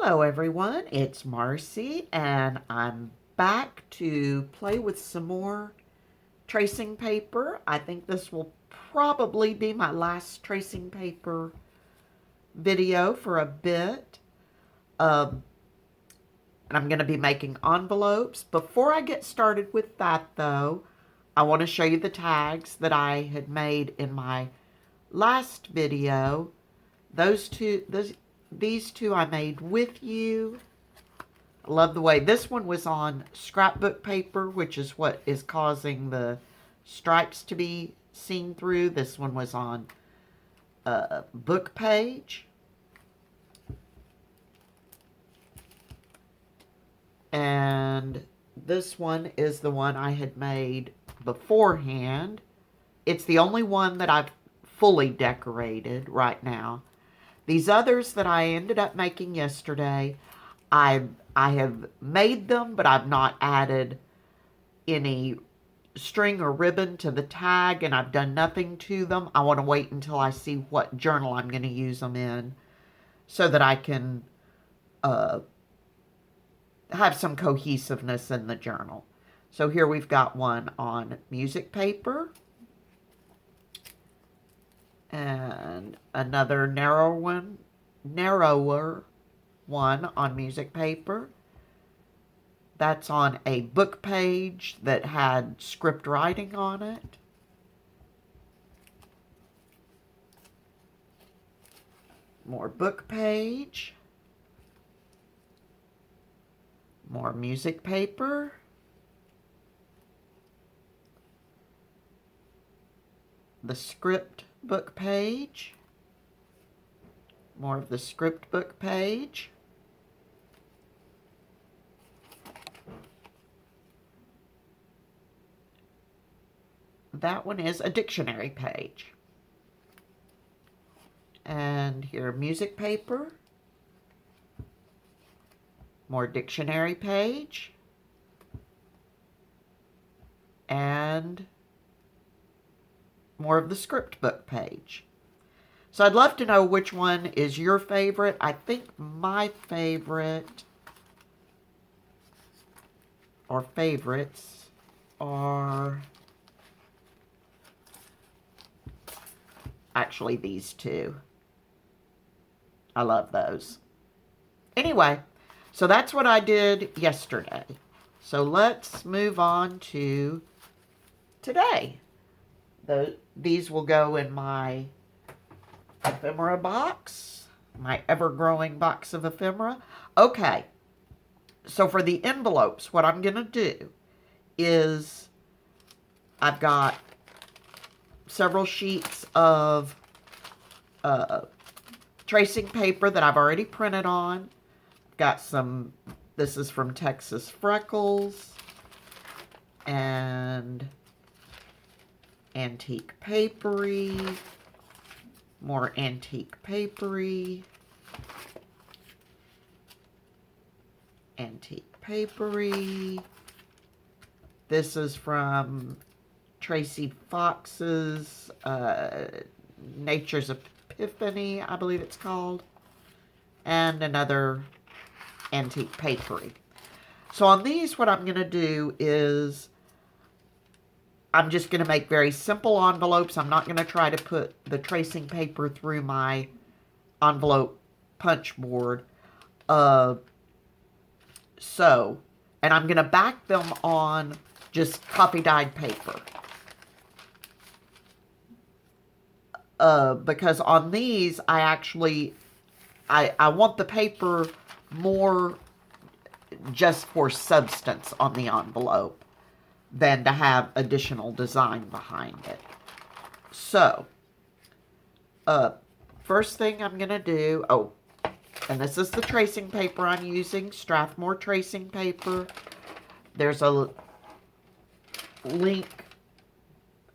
Hello everyone, it's Marcy and I'm back to play with some more tracing paper. I think this will probably be my last tracing paper video for a bit. And I'm going to be making envelopes. Before I get started with that though, I want to show you the tags that I had made in my last video. These two I made with you. I love the way this one was on scrapbook paper, which is what is causing the stripes to be seen through. This one was on a book page. And this one is the one I had made beforehand. It's the only one that I've fully decorated right now. These others that I ended up making yesterday, I have made them, but I've not added any string or ribbon to the tag, and I've done nothing to them. I want to wait until I see what journal I'm going to use them in so that I can have some cohesiveness in the journal. So here we've got one on music paper and another narrower one on music paper. That's on a book page that had script writing on it. More book page. More music paper. The script book page. More of the script book page. That one is a dictionary page. And here, music paper. More dictionary page. And more of the script book page. So I'd love to know which one is your favorite. I think my favorite or favorites are actually these two. I love those. Anyway, so that's what I did yesterday. So let's move on to today. These will go in my ephemera box, my ever-growing box of ephemera. Okay, so for the envelopes, what I'm going to do is I've got several sheets of tracing paper that I've already printed on. Got some, this is from Texas Freckles, and antique papery, more antique papery, antique papery. This is from Tracy Fox's Nature's Epiphany, I believe it's called, and another antique papery. So on these, what I'm going to do is I'm just going to make very simple envelopes. I'm not going to try to put the tracing paper through my envelope punch board. And I'm going to back them on just copy dyed paper. Because on these, I want the paper more just for substance on the envelope than to have additional design behind it. So, first thing I'm going to do, and this is the tracing paper I'm using, Strathmore tracing paper. There's a link,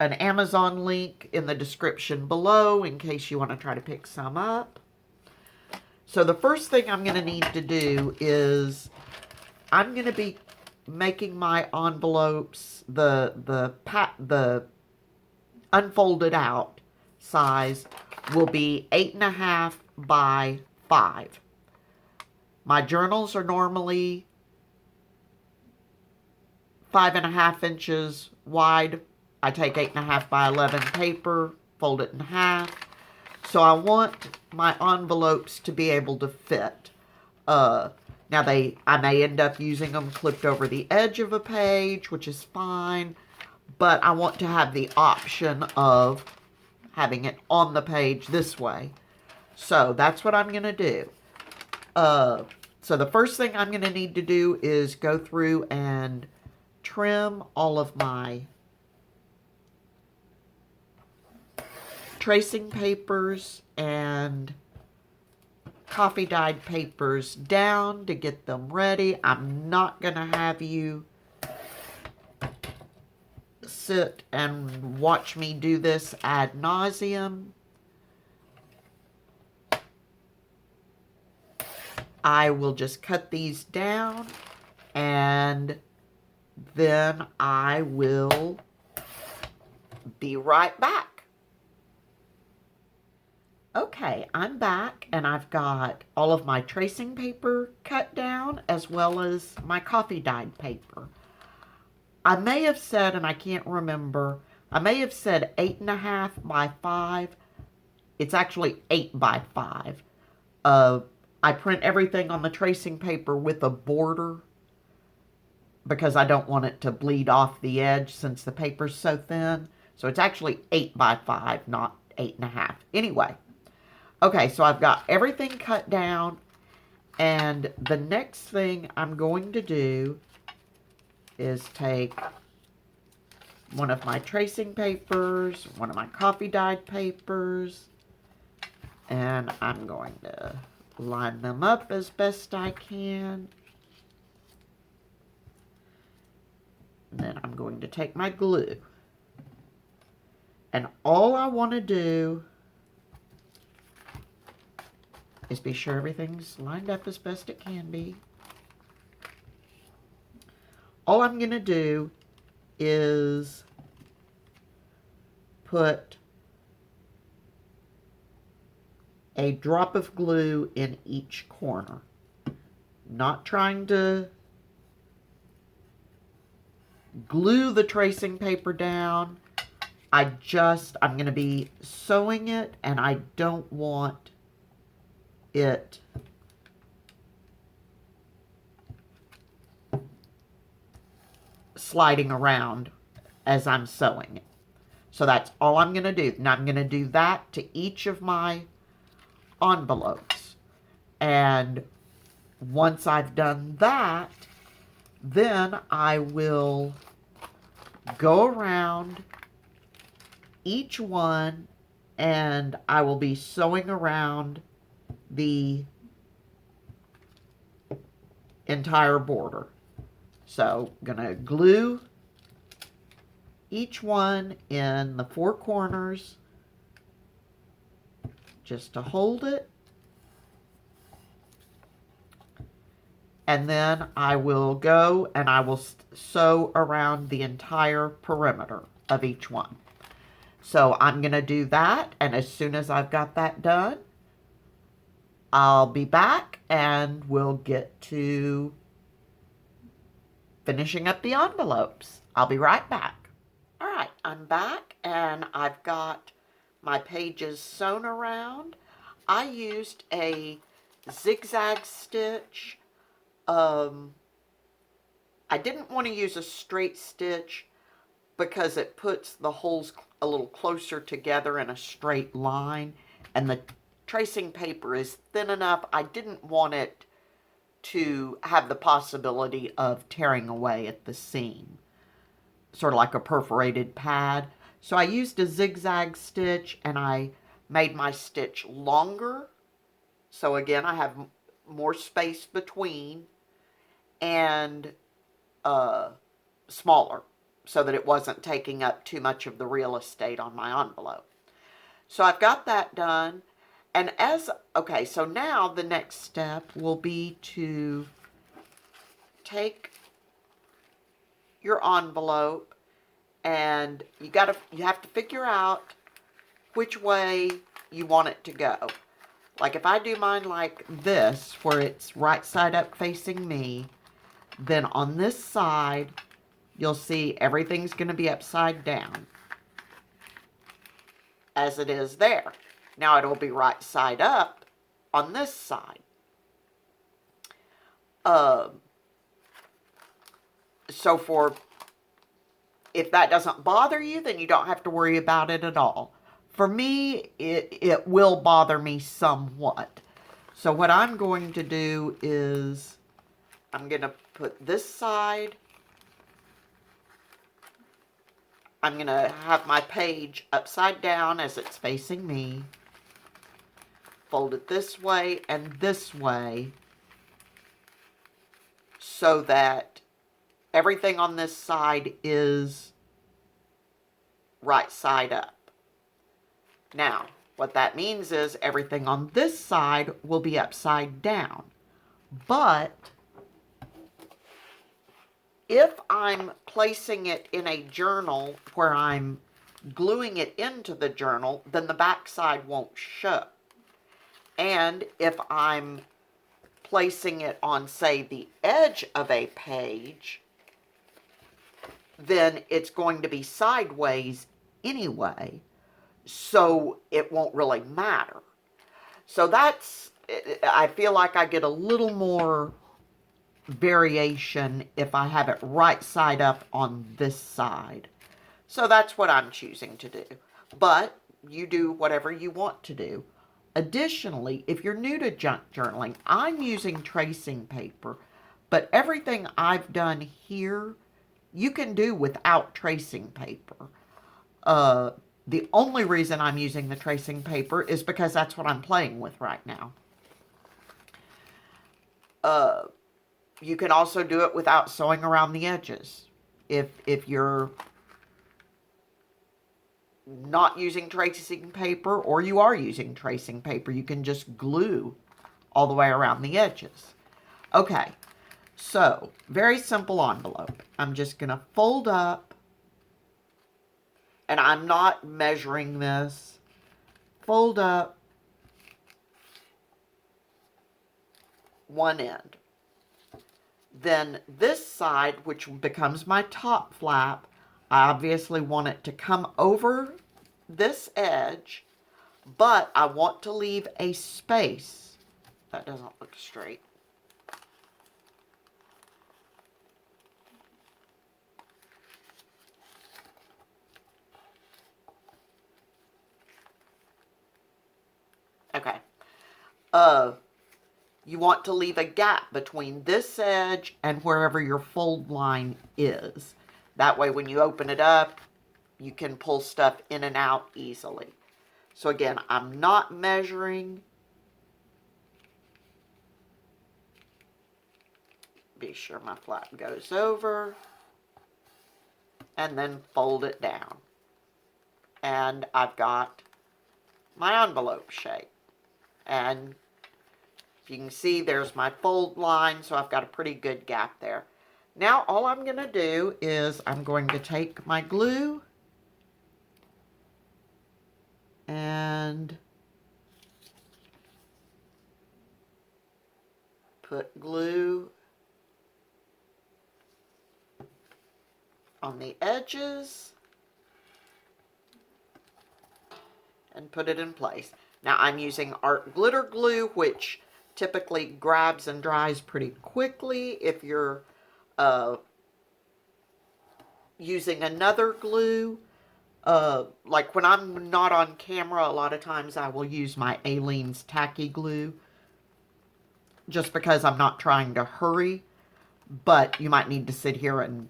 an Amazon link in the description below in case you want to try to pick some up. So the first thing I'm going to need to do is I'm going to be making my envelopes, the unfolded out size will be 8.5 by 5. My journals are normally 5.5 inches wide. I take 8.5 by 11 paper, fold it in half. So I want my envelopes to be able to fit. Now I may end up using them clipped over the edge of a page, which is fine, but I want to have the option of having it on the page this way. So that's what I'm going to do. So the first thing I'm going to need to do is go through and trim all of my tracing papers and coffee dyed papers down to get them ready. I'm not going to have you sit and watch me do this ad nauseum. I will just cut these down and then I will be right back. Okay, I'm back and I've got all of my tracing paper cut down as well as my coffee dyed paper. I may have said, and I can't remember, I may have said 8.5 by 5. It's actually 8 by 5. I print everything on the tracing paper with a border because I don't want it to bleed off the edge since the paper's so thin. So it's actually 8 by 5, not 8.5. Anyway. Okay, so I've got everything cut down, and the next thing I'm going to do is take one of my tracing papers, one of my coffee dyed papers, and I'm going to line them up as best I can. And then I'm going to take my glue. And all I want to do is be sure everything's lined up as best it can be. All I'm going to do is put a drop of glue in each corner. Not trying to glue the tracing paper down. I'm going to be sewing it, and I don't want it sliding around as I'm sewing it. So that's all I'm going to do. Now I'm going to do that to each of my envelopes. And once I've done that, then I will go around each one and I will be sewing around the entire border. So I'm going to glue each one in the 4 corners just to hold it. And then I will go and I will sew around the entire perimeter of each one. So I'm going to do that, and as soon as I've got that done, I'll be back and we'll get to finishing up the envelopes. I'll be right back. All right, I'm back and I've got my pages sewn around. I used a zigzag stitch. I didn't want to use a straight stitch because it puts the holes a little closer together in a straight line, and the tracing paper is thin enough. I didn't want it to have the possibility of tearing away at the seam, sort of like a perforated pad. So I used a zigzag stitch and I made my stitch longer. So again, I have more space between, and smaller, so that it wasn't taking up too much of the real estate on my envelope. So I've got that done. And okay, so now the next step will be to take your envelope, and you have to figure out which way you want it to go. Like if I do mine like this, where it's right side up facing me, then on this side, you'll see everything's going to be upside down as it is there. Now it'll be right side up on this side. So if that doesn't bother you, then you don't have to worry about it at all. For me, it will bother me somewhat. So what I'm going to do is I'm going to put this side. I'm going to have my page upside down as it's facing me. Fold it this way and this way so that everything on this side is right side up. Now, what that means is everything on this side will be upside down. But if I'm placing it in a journal where I'm gluing it into the journal, then the back side won't show. And if I'm placing it on, say, the edge of a page, then it's going to be sideways anyway, so it won't really matter. So that's, I feel like I get a little more variation if I have it right side up on this side. So that's what I'm choosing to do. But you do whatever you want to do. Additionally, if you're new to junk journaling, I'm using tracing paper, but everything I've done here, you can do without tracing paper. The only reason I'm using the tracing paper is because that's what I'm playing with right now. You can also do it without sewing around the edges. If you're not using tracing paper, or you are using tracing paper, you can just glue all the way around the edges. Okay, so very simple envelope. I'm just going to fold up, and I'm not measuring this. Fold up one end. Then this side, which becomes my top flap, I obviously want it to come over this edge, but I want to leave a space. That doesn't look straight. Okay. You want to leave a gap between this edge and wherever your fold line is. That way when you open it up, you can pull stuff in and out easily. So again, I'm not measuring. Be sure my flap goes over. And then fold it down. And I've got my envelope shape. And you can see there's my fold line, so I've got a pretty good gap there. Now all I'm going to do is I'm going to take my glue and put glue on the edges and put it in place. Now I'm using art glitter glue, which typically grabs and dries pretty quickly. If you're using another glue, like when I'm not on camera, a lot of times I will use my Aleene's tacky glue, just because I'm not trying to hurry. But you might need to sit here and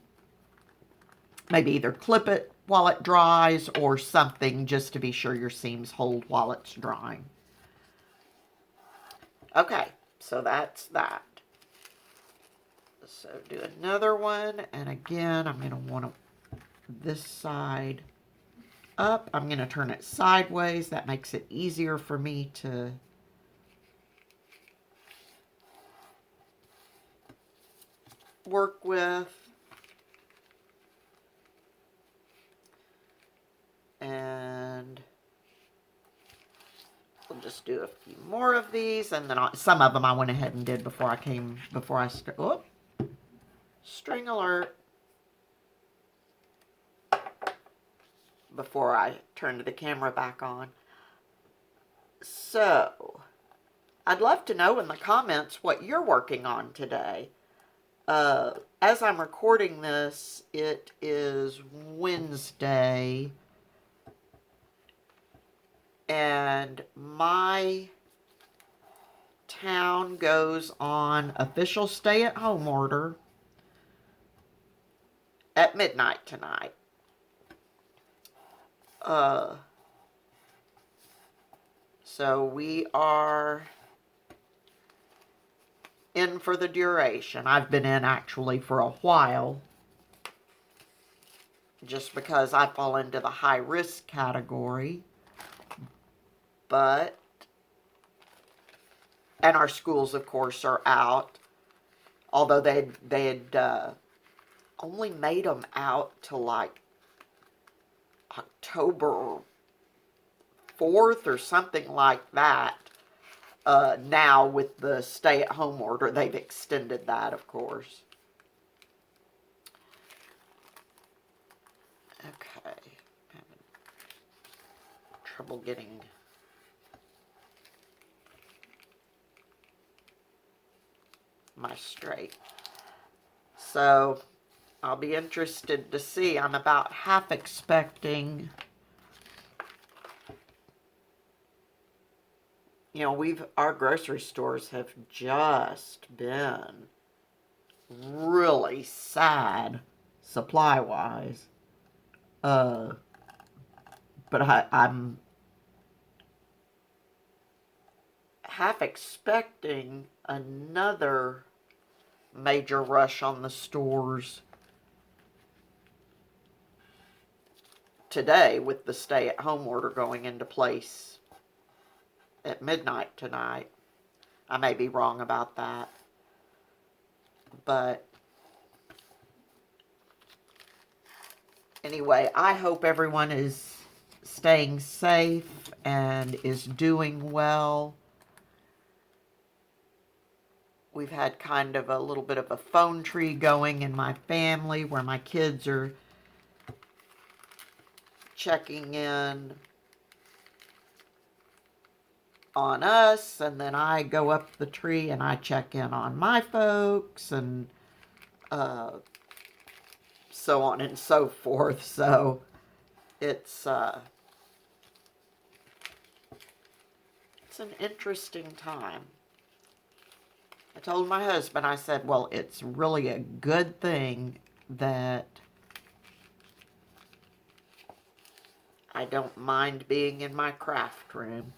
maybe either clip it while it dries or something, just to be sure your seams hold while it's drying. Okay, so that's that. So do another one, and again, I'm going to want this side up. I'm going to turn it sideways. That makes it easier for me to work with. And We'll just do a few more of these, and then some of them I went ahead and did before I string alert, before I turned the camera back on. So, I'd love to know in the comments what you're working on today. As I'm recording this, it is Wednesday, and my town goes on official stay-at-home order at midnight tonight. So we are in for the duration. I've been in actually for a while, just because I fall into the high risk category. And our schools, of course, are out. Although they had only made them out to like October 4th or something like that. Now with the stay-at-home order, they've extended that, of course. Okay. Having trouble getting my straight. So, I'll be interested to see. I'm about half expecting, you know, our grocery stores have just been really sad supply-wise. But I'm half expecting another major rush on the stores today with the stay-at-home order going into place at midnight tonight. I may be wrong about that, but anyway, I hope everyone is staying safe and is doing well. We've had kind of a little bit of a phone tree going in my family where my kids are checking in on us, and then I go up the tree and I check in on my folks, and so on and so forth. So it's an interesting time. I told my husband, I said, well, it's really a good thing that I don't mind being in my craft room.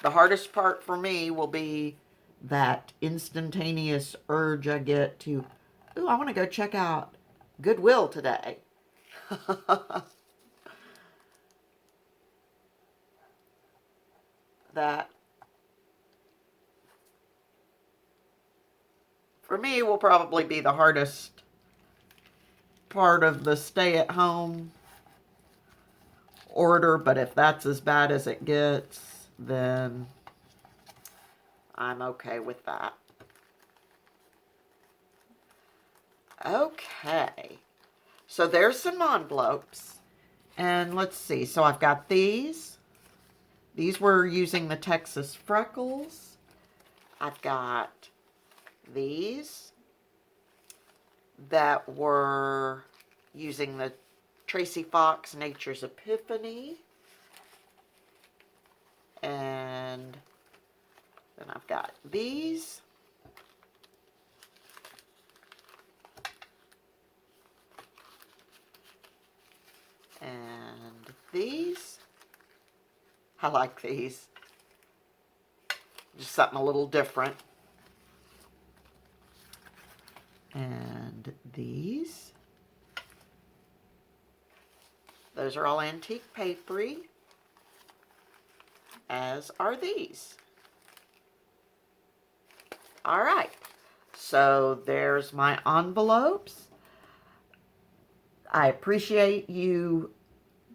The hardest part for me will be that instantaneous urge I get to, ooh, I want to go check out Goodwill today. That, for me, will probably be the hardest part of the stay-at-home order, but if that's as bad as it gets, then I'm okay with that. Okay, so there's some envelopes, and let's see, so I've got these. These were using the Texas Freckles. I've got these that were using the Tracy Fox Nature's Epiphany. And then I've got these. And these. I like these. Just something a little different. And these. Those are all antique papery, as are these. All right, so there's my envelopes. I appreciate you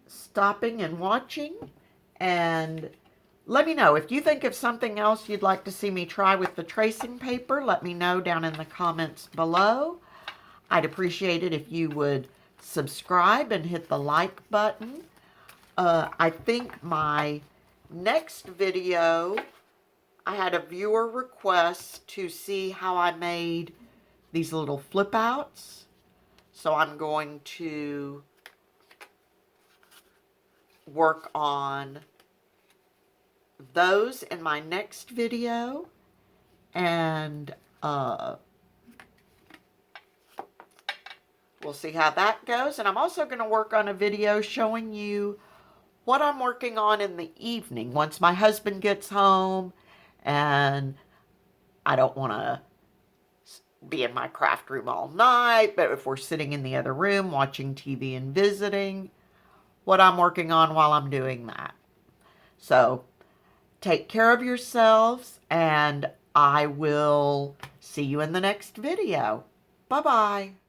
stopping and watching, And let me know if you think of something else you'd like to see me try with the tracing paper. Let me know down in the comments below. I'd appreciate it if you would subscribe and hit the like button. I think my next video, I had a viewer request to see how I made these little flip outs. So I'm going to work on those in my next video. And we'll see how that goes. And I'm also going to work on a video showing you what I'm working on in the evening once my husband gets home and I don't want to be in my craft room all night, but if we're sitting in the other room watching TV and visiting, what I'm working on while I'm doing that. So take care of yourselves, and I will see you in the next video. Bye-bye.